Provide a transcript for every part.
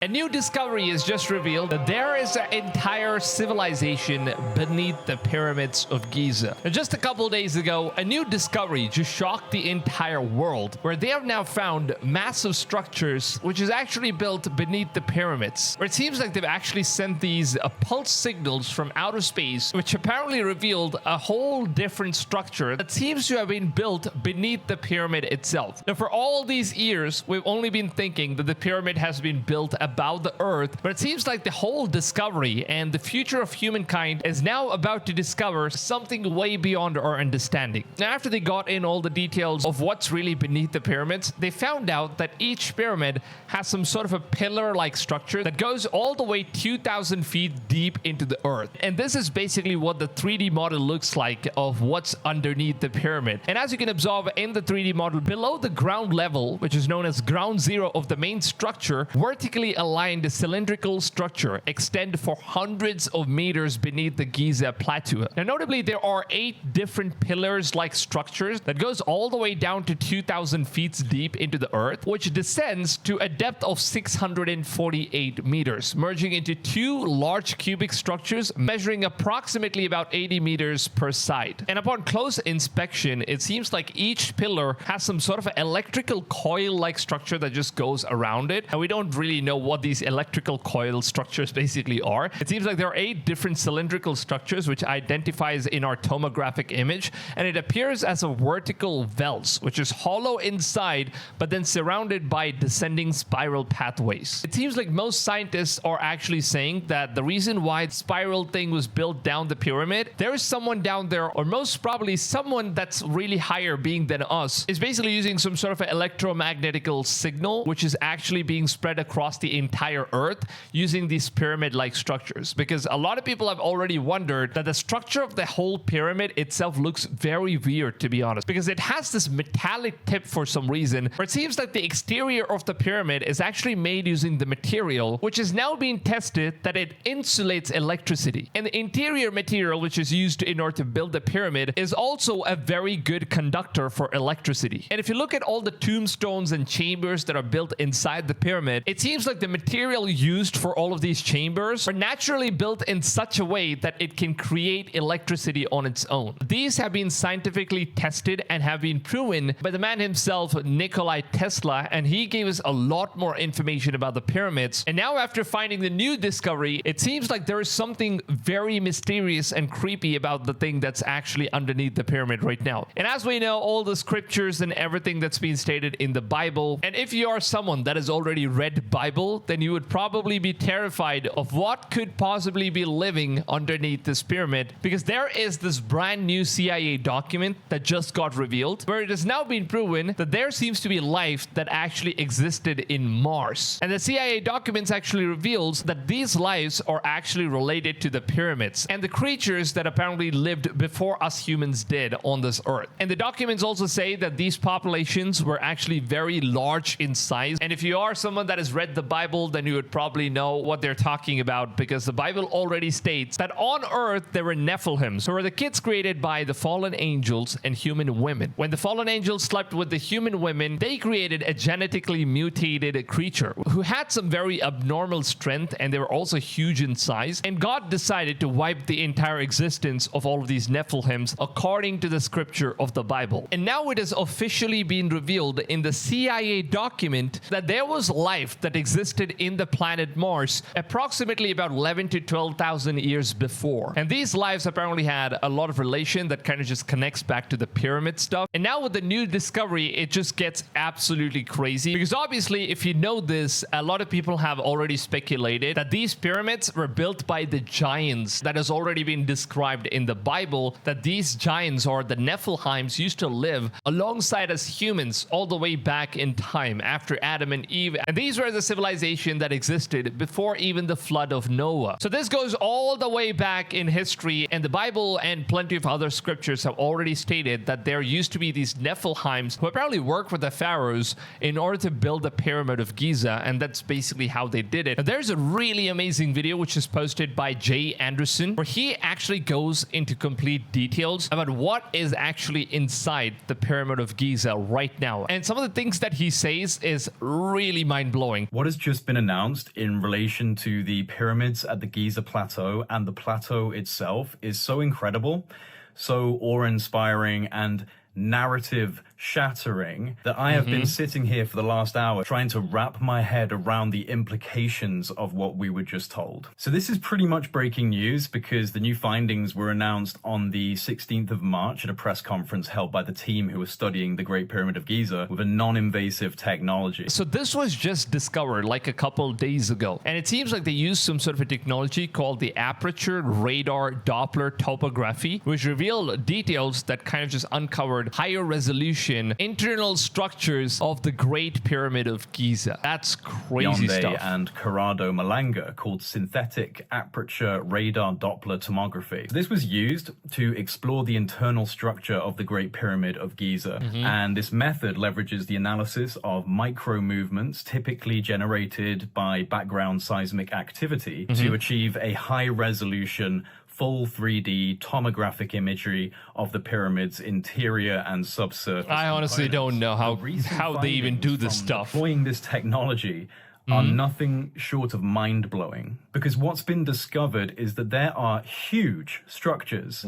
A new discovery has just revealed that there is an entire civilization beneath the Pyramids of Giza. Now, just a couple days ago, a new discovery just shocked the entire world, where they have now found massive structures which is actually built beneath the pyramids. Where it seems like they've actually sent these pulse signals from outer space, which apparently revealed a whole different structure that seems to have been built beneath the pyramid itself. Now, for all these years, we've only been thinking that the pyramid has been built about the earth, but it seems like the whole discovery and the future of humankind is now about to discover something way beyond our understanding. Now, after they got in all the details of what's really beneath the pyramids, they found out that each pyramid has some sort of a pillar-like structure that goes all the way 2,000 feet deep into the earth. And this is basically what the 3D model looks like of what's underneath the pyramid. And as you can observe in the 3D model, below the ground level, which is known as ground zero of the main structure, vertically aligned cylindrical structure extend for hundreds of meters beneath the Giza plateau. Now, notably, there are 8 different pillars-like structures that goes all the way down to 2,000 feet deep into the earth, which descends to a depth of 648 meters, merging into 2 large cubic structures measuring approximately about 80 meters per side. And upon close inspection, it seems like each pillar has some sort of electrical coil-like structure that just goes around it, and we don't really know what these electrical coil structures basically are. It seems like there are 8 different cylindrical structures which identifies in our tomographic image, and it appears as a vertical valve, which is hollow inside but then surrounded by descending spiral pathways. It seems like most scientists are actually saying that the reason why the spiral thing was built down the pyramid, there is someone down there, or most probably someone that's really higher being than us, is basically using some sort of an electromagnetical signal which is actually being spread across the entire earth using these pyramid-like structures. Because a lot of people have already wondered that the structure of the whole pyramid itself looks very weird, to be honest, because it has this metallic tip for some reason, where it seems like the exterior of the pyramid is actually made using the material which is now being tested that it insulates electricity. And the interior material which is used in order to build the pyramid is also a very good conductor for electricity. And if you look at all the tombstones and chambers that are built inside the pyramid, it seems like the material used for all of these chambers are naturally built in such a way that it can create electricity on its own. These have been scientifically tested and have been proven by the man himself, Nikola Tesla, and he gave us a lot more information about the pyramids. And now, after finding the new discovery, it seems like there is something very mysterious and creepy about the thing that's actually underneath the pyramid right now. And as we know, all the scriptures and everything that's been stated in the Bible, and if you are someone that has already read Bible, then you would probably be terrified of what could possibly be living underneath this pyramid, because there is this brand new CIA document that just got revealed, where it has now been proven that there seems to be life that actually existed in Mars. And the CIA documents actually reveals that these lives are actually related to the pyramids and the creatures that apparently lived before us humans did on this earth. And the documents also say that these populations were actually very large in size. And if you are someone that has read the Bible, then you would probably know what they're talking about, because the Bible already states that on earth there were Nephilims, who were the kids created by the fallen angels and human women. When the fallen angels slept with the human women, they created a genetically mutated creature who had some very abnormal strength, and they were also huge in size. And God decided to wipe the entire existence of all of these Nephilims according to the scripture of the Bible. And now it has officially been revealed in the CIA document that there was life that existed in the planet Mars approximately about 11 to 12,000 years before. And these lives apparently had a lot of relation that kind of just connects back to the pyramid stuff. And now with the new discovery, it just gets absolutely crazy, because obviously, if you know this, a lot of people have already speculated that these pyramids were built by the giants that has already been described in the Bible, that these giants, or the Nephilims, used to live alongside us humans all the way back in time after Adam and Eve. And these were the civilization that existed before even the flood of Noah. So this goes all the way back in history, and the Bible and plenty of other scriptures have already stated that there used to be these Nephilims who apparently worked with the pharaohs in order to build the Pyramid of Giza, and that's basically how they did it. Now, there's a really amazing video which is posted by Jay Anderson, where he actually goes into complete details about what is actually inside the Pyramid of Giza right now. And some of the things that he says is really mind-blowing. What is just been announced in relation to the pyramids at the Giza plateau, and the plateau itself is so incredible, so awe-inspiring and narrative shattering that I have been sitting here for the last hour trying to wrap my head around the implications of what we were just told. So this is pretty much breaking news because the new findings were announced on the 16th of March at a press conference held by the team who was studying the Great Pyramid of Giza with a non-invasive technology. So this was just discovered like a couple days ago, and it seems like they used some sort of a technology called the aperture radar Doppler topography, which revealed details that kind of just uncovered higher resolution internal structures of the Great Pyramid of Giza. That's crazy Yonde stuff. And Corrado Malanga, called synthetic aperture radar Doppler tomography. This was used to explore the internal structure of the Great Pyramid of Giza, and this method leverages the analysis of micro movements typically generated by background seismic activity to achieve a high resolution full 3D tomographic imagery of the pyramid's interior and subsurface. I honestly don't know how they even do this stuff. Deploying this technology are nothing short of mind-blowing, because what's been discovered is that there are huge structures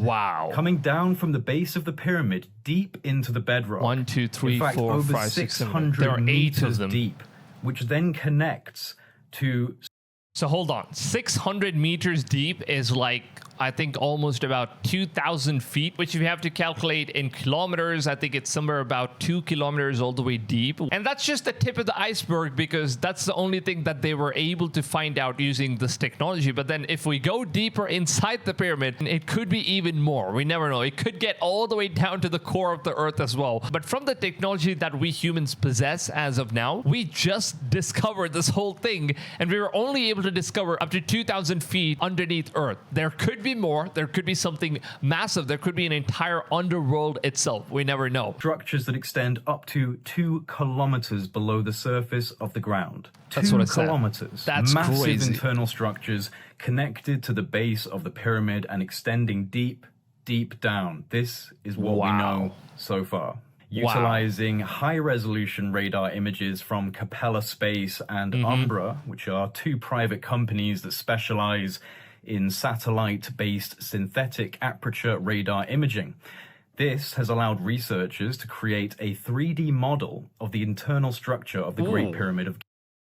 coming down from the base of the pyramid deep into the bedrock. 1, 2, 3, in fact, 4, over 5, 6, 7. 600 There are 8 of meters them deep, which then connects to... So hold on, 600 meters deep is like, I think almost about 2,000 feet, which if you have to calculate in kilometers, I think it's somewhere about 2 kilometers all the way deep. And that's just the tip of the iceberg, because that's the only thing that they were able to find out using this technology. But then if we go deeper inside the pyramid, it could be even more. We never know. It could get all the way down to the core of the earth as well. But from the technology that we humans possess as of now, we just discovered this whole thing, and we were only able to discover up to 2,000 feet underneath earth. There could be more. There could be something massive. There could be an entire underworld itself. We never know. Structures that extend up to 2 kilometers below the surface of the ground. That's what I said. 2 kilometers. That's massive crazy. Internal structures connected to the base of the pyramid and extending deep, deep down. This is what we know so far. Utilizing high-resolution radar images from Capella Space and Umbra, which are 2 private companies that specialize in satellite-based synthetic aperture radar imaging. This has allowed researchers to create a 3D model of the internal structure of the Great Pyramid of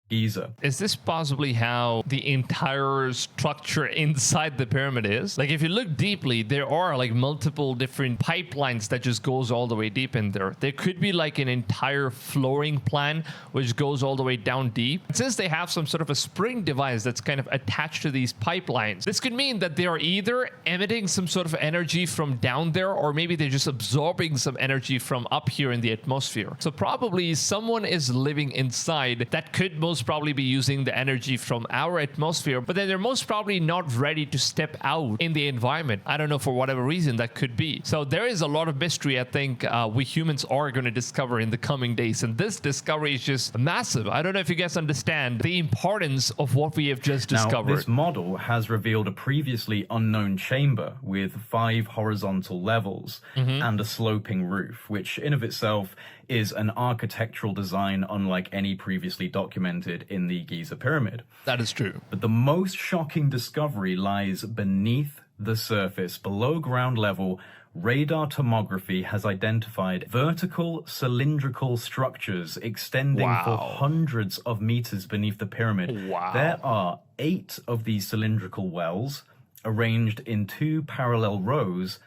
Giza. Is this possibly how the entire structure inside the pyramid is? Like, if you look deeply, there are like multiple different pipelines that just goes all the way deep in there. There could be like an entire flooring plan which goes all the way down deep. Since they have some sort of a spring device that's kind of attached to these pipelines, this could mean that they are either emitting some sort of energy from down there, or maybe they're just absorbing some energy from up here in the atmosphere. So probably someone is living inside that could most probably be using the energy from our atmosphere, but then they're most probably not ready to step out in the environment. I don't know, for whatever reason that could be. So there is a lot of mystery I think we humans are going to discover in the coming days, and this discovery is just massive. I don't know if you guys understand the importance of what we have just discovered. Now, this model has revealed a previously unknown chamber with 5 horizontal levels and a sloping roof, which in of itself is an architectural design unlike any previously documented in the Giza pyramid. That is true. But the most shocking discovery lies beneath the surface. Below ground level, radar tomography has identified vertical cylindrical structures extending for hundreds of meters beneath the pyramid. There are 8 of these cylindrical wells arranged in 2 parallel rows,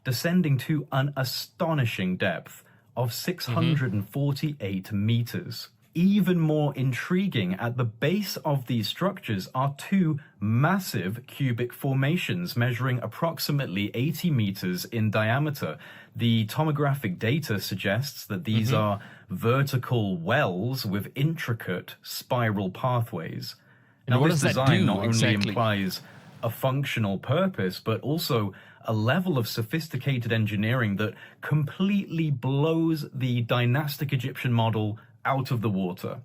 descending to an astonishing depth of 648 meters. Even more intriguing, at the base of these structures are 2 massive cubic formations measuring approximately 80 meters in diameter. The tomographic data suggests that these are vertical wells with intricate spiral pathways. And now, what this does that design do not only exactly? implies a functional purpose, but also a level of sophisticated engineering that completely blows the dynastic Egyptian model out of the water.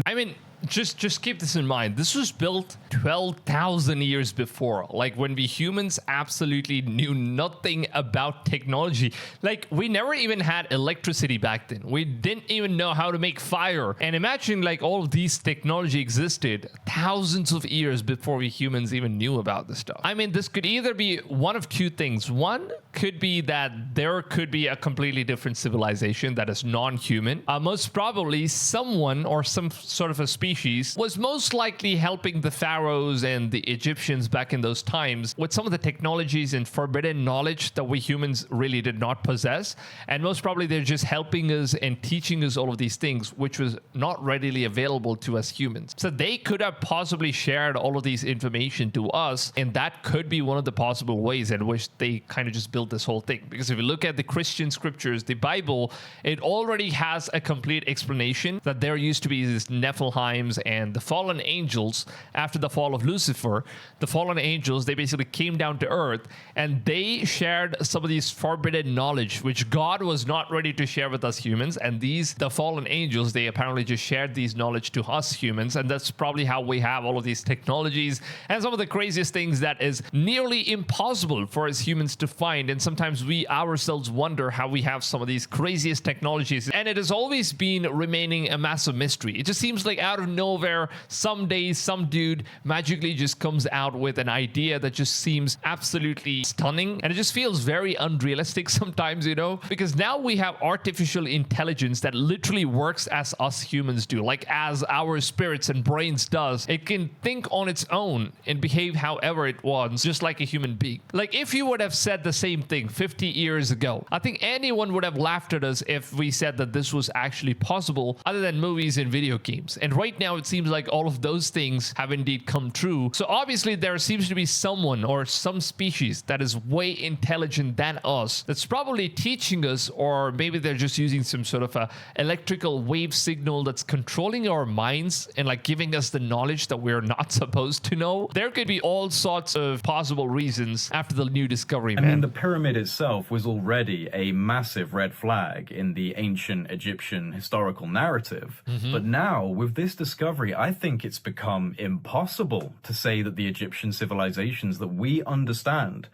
I mean, just keep this in mind. This was built 12,000 years before, like when we humans absolutely knew nothing about technology. Like we never even had electricity back then. We didn't even know how to make fire. And imagine like all of these technology existed thousands of years before we humans even knew about this stuff. I mean, this could either be one of two things. One could be that there could be a completely different civilization that is non-human. Most probably someone or some sort of a species was most likely helping the pharaohs and the Egyptians back in those times with some of the technologies and forbidden knowledge that we humans really did not possess. And most probably they're just helping us and teaching us all of these things, which was not readily available to us humans. So they could have possibly shared all of these information to us, and that could be one of the possible ways in which they kind of just built this whole thing. Because if you look at the Christian scriptures, the Bible, it already has a complete explanation that there used to be these Nephilims and the fallen angels. After the fall of Lucifer, the fallen angels, they basically came down to earth and they shared some of these forbidden knowledge which God was not ready to share with us humans. And the fallen angels, they apparently just shared these knowledge to us humans, and that's probably how we have all of these technologies and some of the craziest things that is nearly impossible for us humans to find. And sometimes we ourselves wonder how we have some of these craziest technologies, and it has always been remaining a massive mystery. It just seems like out of nowhere, someday some dude magically just comes out with an idea that just seems absolutely stunning, and it just feels very unrealistic sometimes, you know, because now we have artificial intelligence that literally works as us humans do, like as our spirits and brains does. It can think on its own and behave however it wants, just like a human being. Like if you would have said the same thing 50 years ago, I think anyone would have laughed at us if we said that this was actually possible, other than movies and video games. And right now it seems like all of those things have indeed come true. So obviously there seems to be someone or some species that is way intelligent than us that's probably teaching us, or maybe they're just using some sort of a electrical wave signal that's controlling our minds and like giving us the knowledge that we're not supposed to know. There could be all sorts of possible reasons after the new discovery, man. I mean, the pyramid itself was already a massive red flag in the ancient Egyptian historical narrative. But now, with this discovery, I think it's become impossible to say that the Egyptian civilizations that we understand,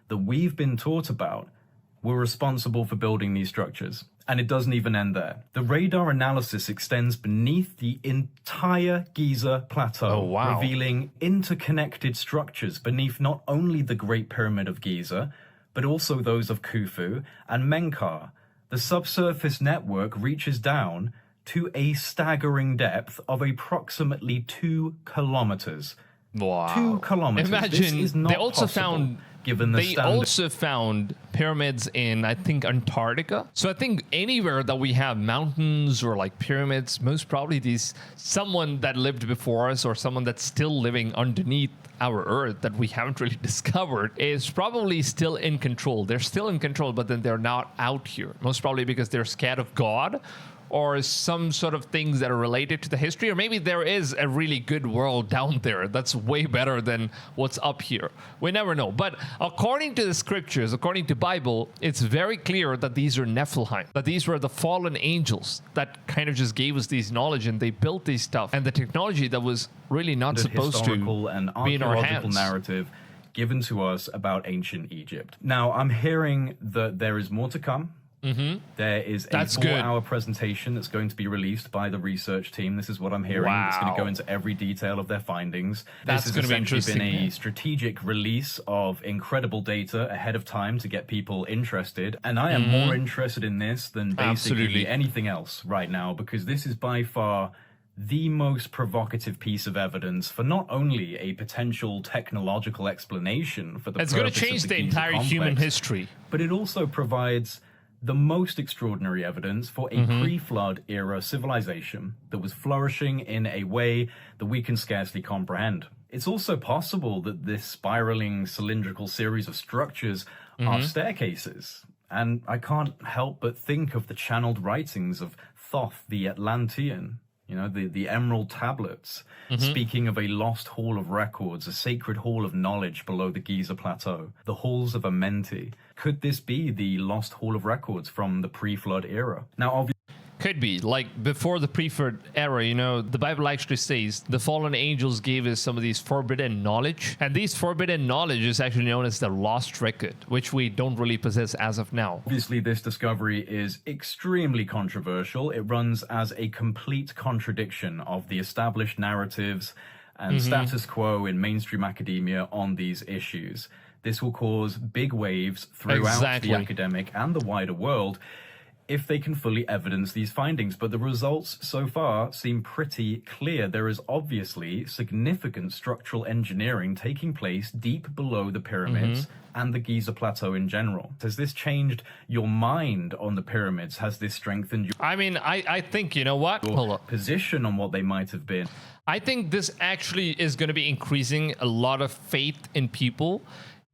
that we've been taught about, were responsible for building these structures. And it doesn't even end there. The radar analysis extends beneath the entire Giza plateau, revealing interconnected structures beneath not only the Great Pyramid of Giza, but also those of Khufu and Menkaure. The subsurface network reaches down to a staggering depth of approximately 2 kilometers. Wow. 2 kilometers. Imagine, this is not they also possible, found given the they standard. also found pyramids in, I think, Antarctica. So I think anywhere that we have mountains or like pyramids, most probably someone that lived before us or someone that's still living underneath our earth that we haven't really discovered is probably still in control. They're still in control, but then they're not out here. Most probably because they're scared of God, or some sort of things that are related to the history, or maybe there is a really good world down there that's way better than what's up here. We never know. But according to the scriptures, according to Bible, it's very clear that these are Nephilim, that these were the fallen angels that kind of just gave us these knowledge, and they built these stuff and the technology that was really not supposed to and be in our archaeological hands. narrative given to us about ancient Egypt. Now, I'm hearing that there is more to come. There is a 4-hour presentation that's going to be released by the research team. This is what I'm hearing. It's going to go into every detail of their findings. That's this has essentially been a strategic release of incredible data ahead of time to get people interested. And I am more interested in this than basically anything else right now, because this is by far the most provocative piece of evidence for not only a potential technological explanation for the It's going to change the entire human history, but it also provides the most extraordinary evidence for a pre-flood era civilization that was flourishing in a way that we can scarcely comprehend. It's also possible that this spiraling cylindrical series of structures are staircases. And I can't help but think of the channeled writings of Thoth the Atlantean, you know, the Emerald Tablets, speaking of a lost hall of records, a sacred hall of knowledge below the Giza Plateau, the halls of Amenti. Could this be the lost hall of records from the pre-flood era? Now, obviously, Could be. Like before the pre-flood era, the Bible actually says the fallen angels gave us some of these forbidden knowledge. And these forbidden knowledge is actually known as the lost record, which we don't really possess as of now. Obviously, this discovery is extremely controversial. It runs as a complete contradiction of the established narratives and status quo in mainstream academia on these issues. This will cause big waves throughout the academic and the wider world if they can fully evidence these findings. But the results so far seem pretty clear. There is obviously significant structural engineering taking place deep below the pyramids and the Giza Plateau in general. Has this changed your mind on the pyramids? Has this strengthened your I think, you know what? Hold up. Position on what they might have been? I think this actually is going to be increasing a lot of faith in people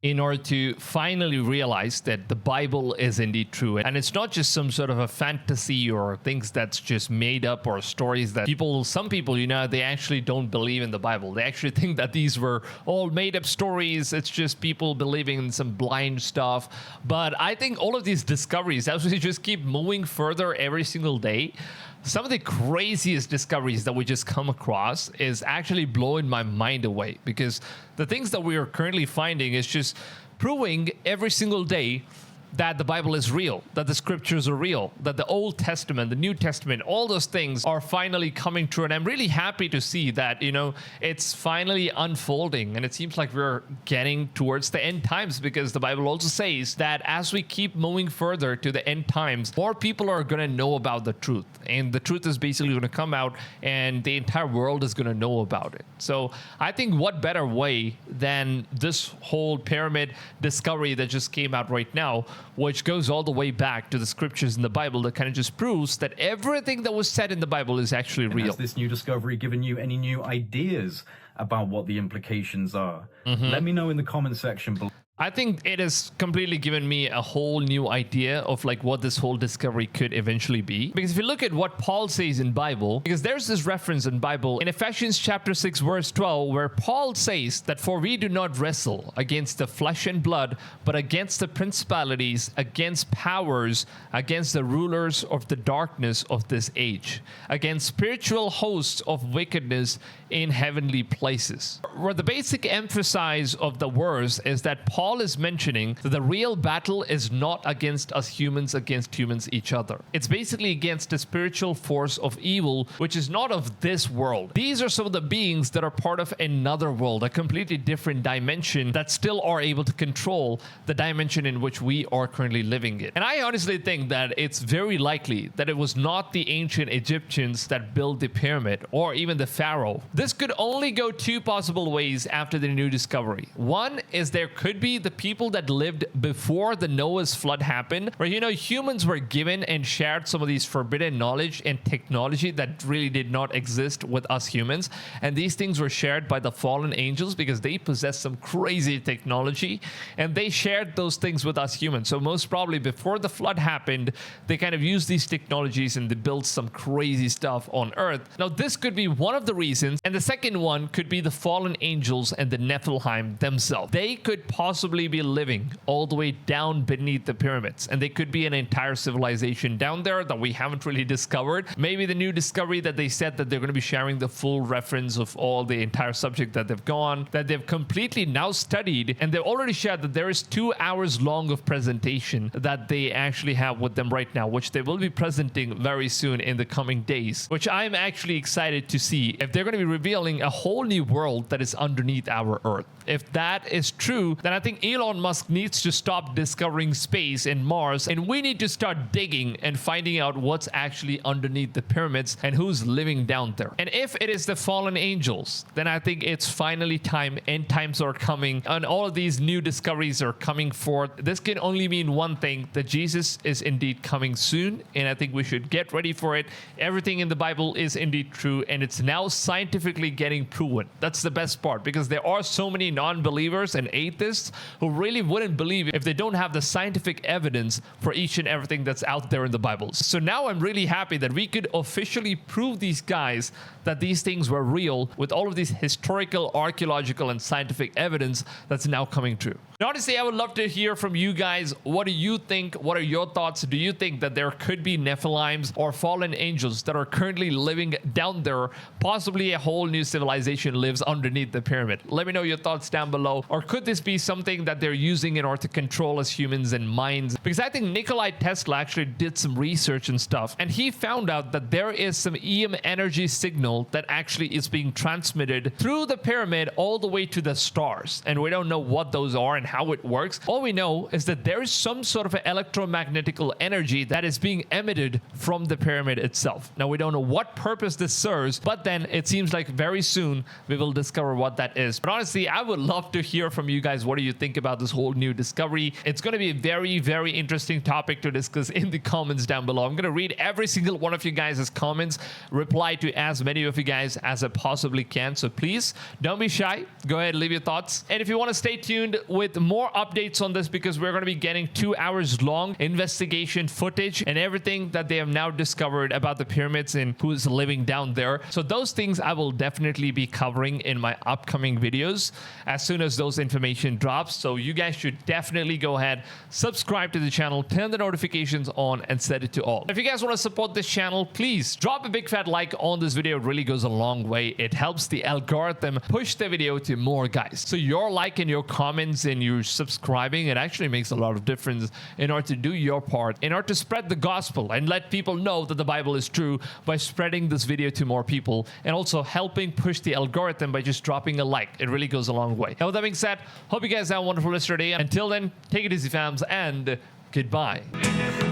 in order to finally realize that the Bible is indeed true. And it's not just some sort of a fantasy or things that's just made up or stories that some people, they actually don't believe in the Bible. They actually think that these were all made up stories. It's just people believing in some blind stuff. But I think all of these discoveries, as we just keep moving further every single day, some of the craziest discoveries that we just come across is actually blowing my mind away, because the things that we are currently finding is just proving every single day that the Bible is real, that the scriptures are real, that the Old Testament, the New Testament, all those things are finally coming true. And I'm really happy to see that, it's finally unfolding. And it seems like we're getting towards the end times, because the Bible also says that as we keep moving further to the end times, more people are going to know about the truth. And the truth is basically going to come out, and the entire world is going to know about it. So I think what better way than this whole pyramid discovery that just came out right now, which goes all the way back to the scriptures in the Bible, that kind of just proves that everything that was said in the Bible is actually real. Has this new discovery given you any new ideas about what the implications are? Let me know in the comment section below. I think it has completely given me a whole new idea of like what this whole discovery could eventually be. Because if you look at what Paul says in Bible, because there's this reference in Bible in Ephesians chapter 6 verse 12, where Paul says that for we do not wrestle against the flesh and blood, but against the principalities, against powers, against the rulers of the darkness of this age, against spiritual hosts of wickedness in heavenly places. Where the basic emphasis of the verse is that Paul is mentioning that the real battle is not against us humans against humans each other. It's basically against the spiritual force of evil, which is not of this world. These are some of the beings that are part of another world, a completely different dimension that still are able to control the dimension in which we are currently living in. And I honestly think that it's very likely that it was not the ancient Egyptians that built the pyramid, or even the Pharaoh. This could only go two possible ways after the new discovery. One is there could be the people that lived before the Noah's flood happened, where humans were given and shared some of these forbidden knowledge and technology that really did not exist with us humans, and these things were shared by the fallen angels because they possess some crazy technology, and they shared those things with us humans. So most probably before the flood happened, they kind of used these technologies and they built some crazy stuff on earth. Now this could be one of the reasons, and the second one could be the fallen angels and the Nephilim themselves. They could possibly be living all the way down beneath the pyramids, and they could be an entire civilization down there that we haven't really discovered. Maybe the new discovery that they said that they're going to be sharing the full reference of all the entire subject that they've completely now studied, and they've already shared that there is 2 hours long of presentation that they actually have with them right now, which they will be presenting very soon in the coming days, which I'm actually excited to see if they're going to be revealing a whole new world that is underneath our earth. If that is true, then I think Elon Musk needs to stop discovering space and Mars, and we need to start digging and finding out what's actually underneath the pyramids and who's living down there. And if it is the fallen angels, then I think it's finally time. End times are coming, and all of these new discoveries are coming forth. This can only mean one thing, that Jesus is indeed coming soon, and I think we should get ready for it. Everything in the Bible is indeed true, and it's now scientifically getting proven. That's the best part, because there are so many non-believers and atheists who really wouldn't believe if they don't have the scientific evidence for each and everything that's out there in the Bible. So now I'm really happy that we could officially prove these guys that these things were real with all of these historical, archaeological, and scientific evidence that's now coming true. Now, honestly, I would love to hear from you guys. What do you think? What are your thoughts? Do you think that there could be Nephilims or fallen angels that are currently living down there? Possibly a whole new civilization lives underneath the pyramid. Let me know your thoughts down below. Or could this be something that they're using in order to control us humans and minds? Because I think Nikola Tesla actually did some research and stuff, and he found out that there is some EM energy signal that actually is being transmitted through the pyramid all the way to the stars. And we don't know what those are and how it works. All we know is that there is some sort of electromagnetical energy that is being emitted from the pyramid itself. Now, we don't know what purpose this serves, but then it seems like very soon we will discover what that is. But honestly, I would love to hear from you guys. What do you think about this whole new discovery? It's going to be a very, very interesting topic to discuss in the comments down below. I'm going to read every single one of you guys' comments, reply to as many of you guys as I possibly can. So please don't be shy. Go ahead, leave your thoughts. And if you want to stay tuned with more updates on this, because we're going to be getting 2 hours long investigation footage and everything that they have now discovered about the pyramids and who's living down there. So those things I will definitely be covering in my upcoming videos as soon as those information drops. So you guys should definitely go ahead, subscribe to the channel, turn the notifications on, and set it to all. If you guys want to support this channel, please drop a big fat like on this video. It really goes a long way. It helps the algorithm push the video to more guys. So your like and your comments and your subscribing, it actually makes a lot of difference in order to do your part, in order to spread the gospel and let people know that the Bible is true by spreading this video to more people, and also helping push the algorithm by just dropping a like. It really goes a long way. Now, with that being said, hope you guys have a wonderful rest of your day. Until then, take it easy, fams, and goodbye.